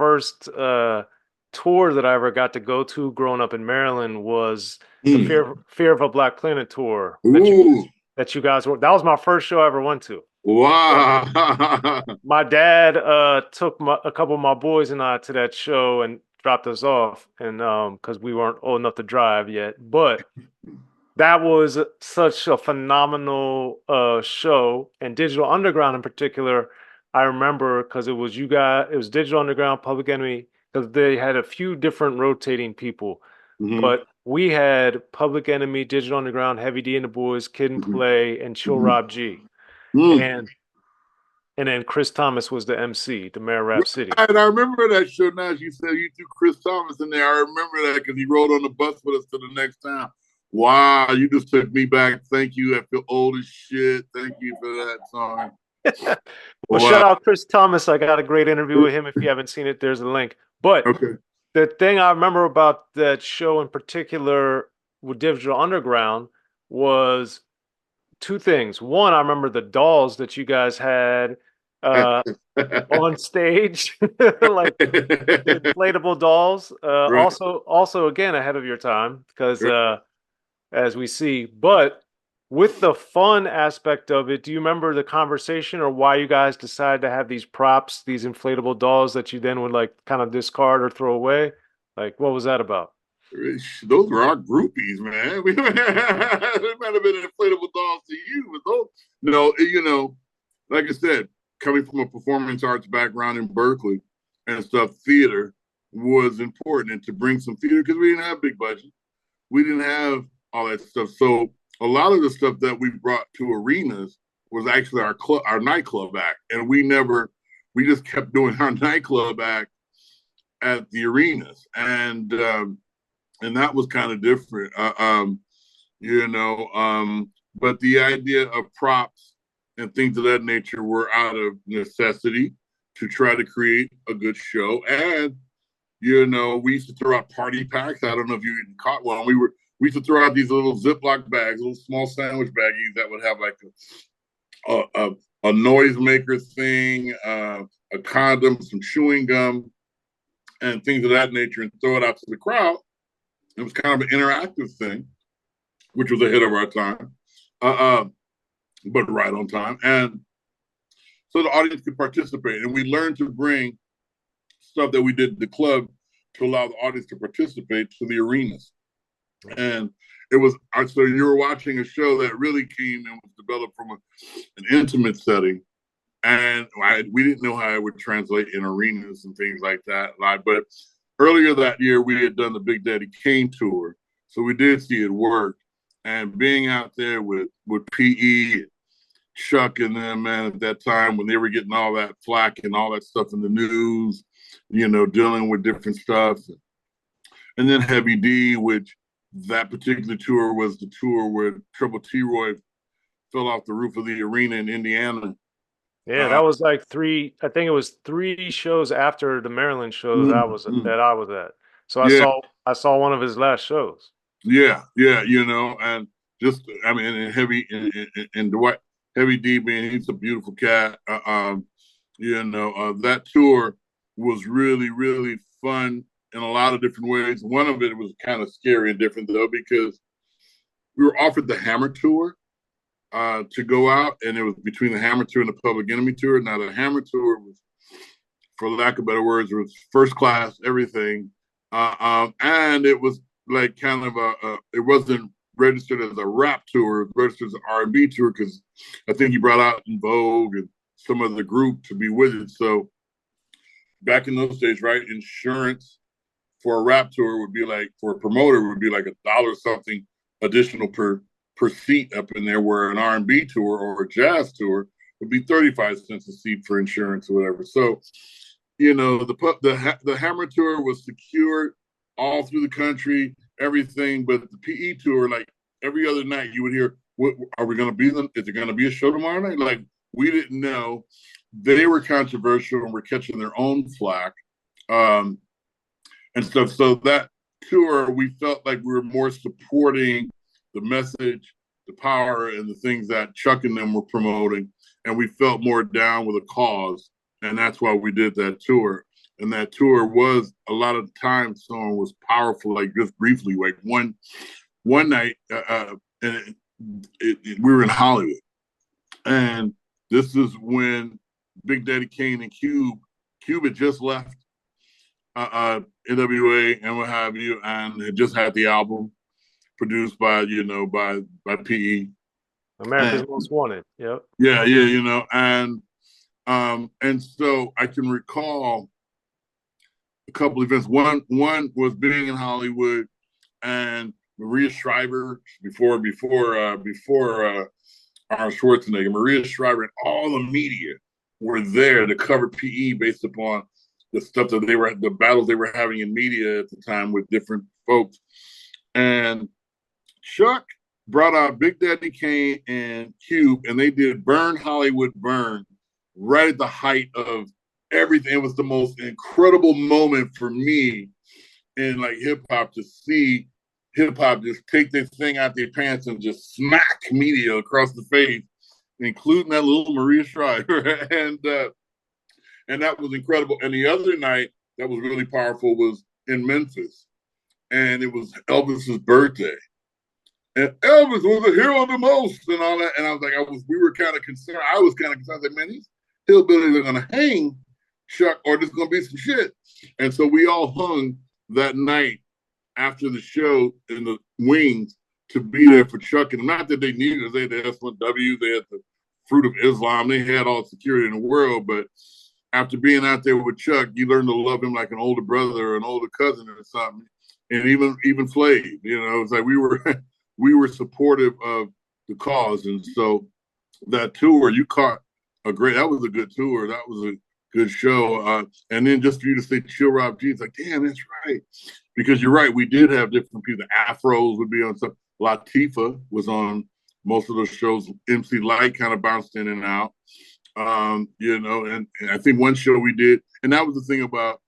first tour that I ever got to go to growing up in Maryland was the Mm. Fear of a Black Planet tour Ooh, that you guys were. That was my first show I ever went to. wow. My dad took a couple of my boys and I to that show and dropped us off, and because we weren't old enough to drive yet, but that was such a phenomenal show, and Digital Underground in particular. I remember because it was you guys, it was Digital Underground, Public Enemy, because they had a few different rotating people, Hmm. but we had Public Enemy, Digital Underground, Heavy D and the Boys, Kid and Hmm. Play, and Chill Hmm. Rob G. Mm. And then Chris Thomas was the MC, the Mayor of Rap City. Right, I remember that show now. You said you threw Chris Thomas in there. I remember that because he rode on the bus with us to the next town. Wow, you just took me back. Thank you. I feel old as shit. Thank you for that song. Well, shout Wow. out Chris Thomas. I got a great interview with him. If you haven't seen it, there's a link. But Okay. the thing I remember about that show in particular with Digital Underground was two things. One, I remember the dolls that you guys had uh, on stage, like the inflatable dolls. Right. Also again ahead of your time because Right. as we see. But with the fun aspect of it, do you remember the conversation or why you guys decided to have these props, these inflatable dolls that you then would like kind of discard or throw away? Like, what was that about? Those were our groupies, man. We might have been inflatable dolls to you, but those, no, like I said, coming from a performance arts background in Berkeley and stuff, theater was important, and to bring some theater because we didn't have big budget, we didn't have all that stuff. So a lot of the stuff that we brought to arenas was actually our nightclub act, and we just kept doing our nightclub act at the arenas, and that was kind of different. But the idea of props and things of that nature were out of necessity to try to create a good show. And we used to throw out party packs. I don't know if you even caught one. We used to throw out these little Ziploc bags, little small sandwich baggies that would have like a noisemaker thing, a condom, some chewing gum, and things of that nature, and throw it out to the crowd. It was kind of an interactive thing, which was ahead of our time, uh, uh, but right on time. And so the audience could participate. And we learned to bring stuff that we did at the club to allow the audience to participate to the arenas. And it was, so you were watching a show that really came and was developed from an intimate setting. And we didn't know how it would translate in arenas and things like that. But earlier that year, we had done the Big Daddy Kane tour. So we did see it work. And being out there with PE, Chuck and them, man, at that time when they were getting all that flack and all that stuff in the news, dealing with different stuff. And then Heavy D, which that particular tour was the tour where Triple T Roy fell off the roof of the arena in Indiana. Yeah, that Uh, was like three. I think it was three shows after the Maryland show that mm, I was at. So yeah, I saw one of his last shows. yeah, and just I mean, and heavy and Dwight, Heavy D being he's a beautiful cat. That tour was really really fun in a lot of different ways. One of it was kind of scary and different though because we were offered the Hammer tour to go out, and it was between the Hammer tour and the Public Enemy tour. Now the Hammer tour was, for lack of better words, was first class everything, and it was like kind of it wasn't registered as a rap tour, it was registered as an R&B tour because I think he brought out In Vogue and some of the group to be with it. So back in those days, right, insurance for a rap tour would be like for a promoter would be like $1 something additional per seat up in there, where an R&B tour or a jazz tour would be 35 cents a seat for insurance or whatever. So, the Hammer tour was secured all through the country, everything, but the PE tour, like every other night, you would hear, "What are we going to be? Is it going to be a show tomorrow night?" Like we didn't know. They were controversial and were catching their own flack. Um, and stuff. So that tour, we felt like we were more supporting the message, the power, and the things that Chuck and them were promoting, and we felt more down with a cause, and that's why we did that tour. and that tour was a lot of the time Soren was powerful, like just briefly, like one night, and we were in Hollywood, and this is when Big Daddy Kane and Cube had just left N.W.A. and what have you, and had just had the album produced by by PE. America's Most Wanted. Yep. Yeah, and so I can recall a couple events. One was being in Hollywood, and Maria Shriver before Arnold Schwarzenegger, Maria Shriver and all the media were there to cover PE based upon the stuff that the battles they were having in media at the time with different folks. And Chuck brought out Big Daddy Kane and Cube, and they did Burn Hollywood Burn right at the height of everything. It was the most incredible moment for me in like hip hop to see hip hop just take this thing out their pants and just smack media across the face, including that little Maria Shriver. And that was incredible. And the other night that was really powerful was in Memphis, and it was Elvis's birthday. And Elvis was a hero the most and all that. And I was like, we were kind of concerned. I was kind of concerned that, man, these hillbillies are going to hang Chuck or there's going to be some shit. And so we all hung that night after the show in the wings to be there for Chuck. And not that they needed us. They had the S1W, they had the Fruit of Islam, they had all the security in the world. But after being out there with Chuck, you learn to love him like an older brother or an older cousin or something. And even Flav, it's like we were supportive of the cause. And so that tour, you caught that was a good tour. That was a good show. And then just for you to say Chill Rob G, it's like, damn, that's right. Because you're right, we did have different people. The Afros would be on some. Latifah was on most of those shows. MC Light kind of bounced in and out. And I think one show we did, and that was the thing about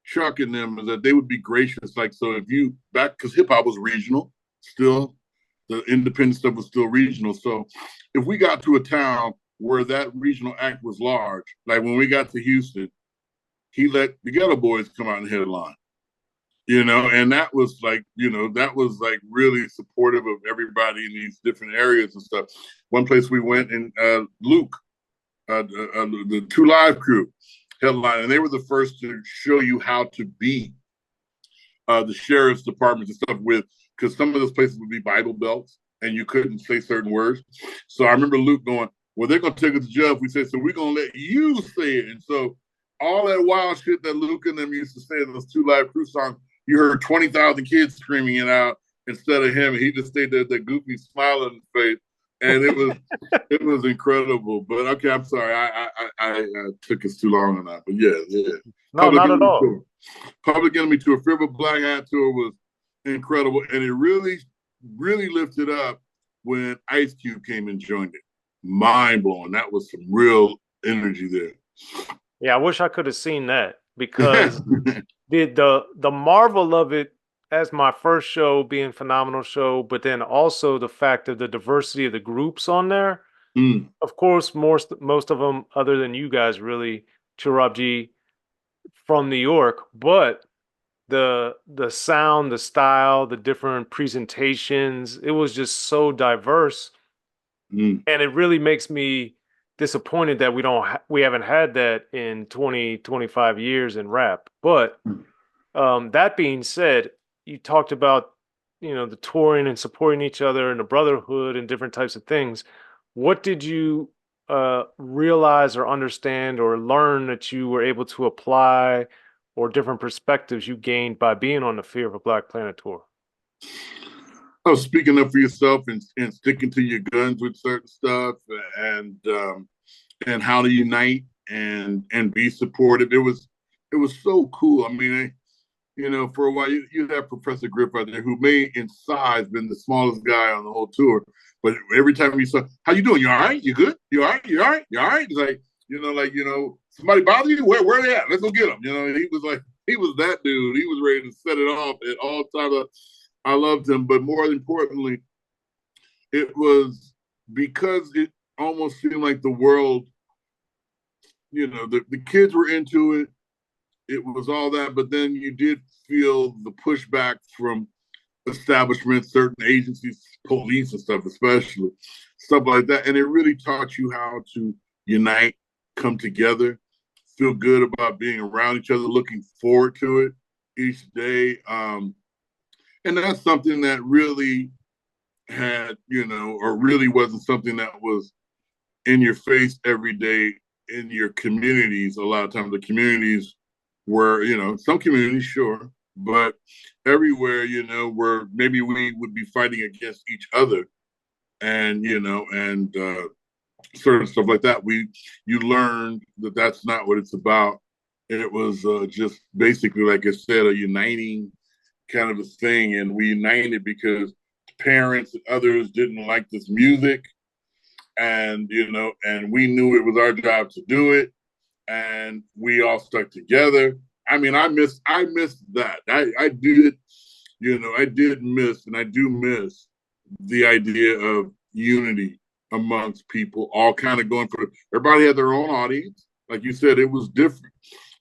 Chuck and them, is that they would be gracious. Like, so if you because hip hop was regional still, the independent stuff was still regional. So if we got to a town where that regional act was large, like when we got to Houston, he let the Ghetto Boys come out and headline, and that was like, really supportive of everybody in these different areas and stuff. One place we went, and Luke, the Two Live crew headline, and they were the first to show you how to be the sheriff's department and stuff because some of those places would be Bible belts and you couldn't say certain words. So I remember Luke going, well, they're going to take us to jail if we say, so we're going to let you say it. And so all that wild shit that Luke and them used to say in those Two Live Crew songs, you heard 20,000 kids screaming it out instead of him. He just stayed there with that goofy smile on his face. And it was incredible. But okay, I'm sorry. I took us too long on that. But yeah. No, not at all. Tour. Public Enemy Tour, Fear of a Black Hat Tour was incredible. And it really, really lifted up when Ice Cube came and joined it. Mind blowing. That was some real energy there. Yeah, I wish I could have seen that because the marvel of it as my first show being phenomenal show, but then also the fact of the diversity of the groups on there. Of course, most of them, other than you guys, really, Chirab G from New York, but the sound, the style, the different presentations, it was just so diverse. And it really makes me disappointed that we haven't had that in 25 years in rap. But that being said, you talked about the touring and supporting each other and the brotherhood and different types of things. What did you realize or understand or learn that you were able to apply, or different perspectives you gained by being on the Fear of a Black Planet tour? Oh, speaking up for yourself and sticking to your guns with certain stuff, and how to unite and be supportive. It was so cool. I mean, for a while you have Professor Griff out there, who may in size been the smallest guy on the whole tour, but every time you saw, how you doing? You all right? You good? You all right? You all right? You all right? It's like, somebody bother you? Where are they at? Let's go get them. He was that dude. He was ready to set it off at all times. I loved him, but more importantly, it was because it almost seemed like the world, the kids were into it. it was all that, but then you did feel the pushback from establishments, certain agencies, police and stuff, especially stuff like that. And it really taught you how to unite, come together, feel good about being around each other, looking forward to it each day. And that's something that really had, or really wasn't something that was in your face every day in your communities. A lot of times the communities were, some communities, sure, but everywhere, where maybe we would be fighting against each other and, certain stuff like that. You learned that that's not what it's about. It was just basically, like I said, a uniting kind of a thing. And we united because parents and others didn't like this music, and and we knew it was our job to do it, and we all stuck together. I mean, I missed that. I did, I did miss, and I do miss the idea of unity amongst people, all kind of going for. Everybody had their own audience, like you said. It was different.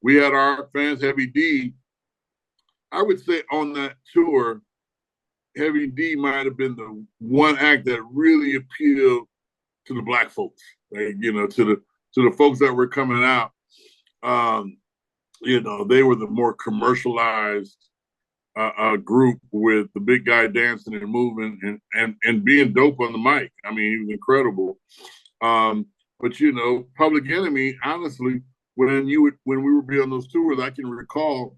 We had our fans. Heavy D, I would say, on that tour, Heavy D might have been the one act that really appealed to the black folks, like, to the folks that were coming out. Um, they were the more commercialized group, with the big guy dancing and moving and being dope on the mic. I mean, he was incredible. But Public Enemy, honestly, when we would be on those tours, I can recall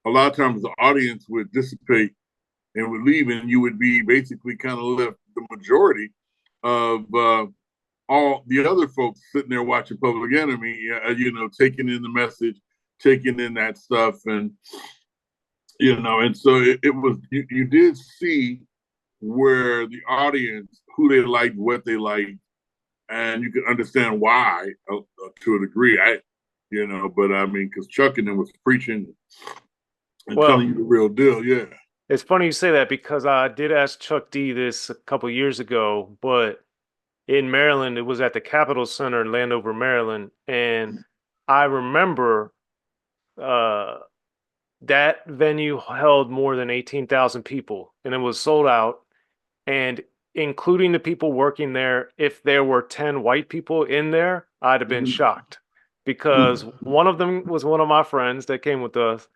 a lot of times the audience would dissipate and would leave, and you would be basically kind of left the majority of all the other folks sitting there watching Public Enemy, taking in the message, taking in that stuff, and and so it was, you did see where the audience, who they liked, what they liked, and you could understand why to a degree. But I mean, because Chuck and them was preaching and Well, telling you the real deal, yeah. it's funny you say that because I did ask Chuck D this a couple years ago, but in Maryland, it was at the Capitol Center in Landover, Maryland, and I remember uh, that venue held more than 18,000 people, and it was sold out. And including the people working there, if there were 10 white people in there, I'd have been shocked because one of them was one of my friends that came with us.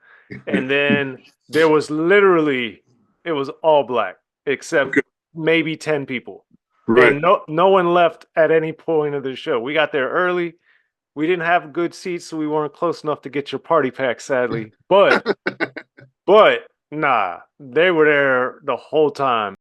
And then there was literally, it was all black except Okay, maybe 10 people. right. And no one left at any point of the show. We got there early. We didn't have good seats, so we weren't close enough to get your party pack, sadly. But nah, they were there the whole time.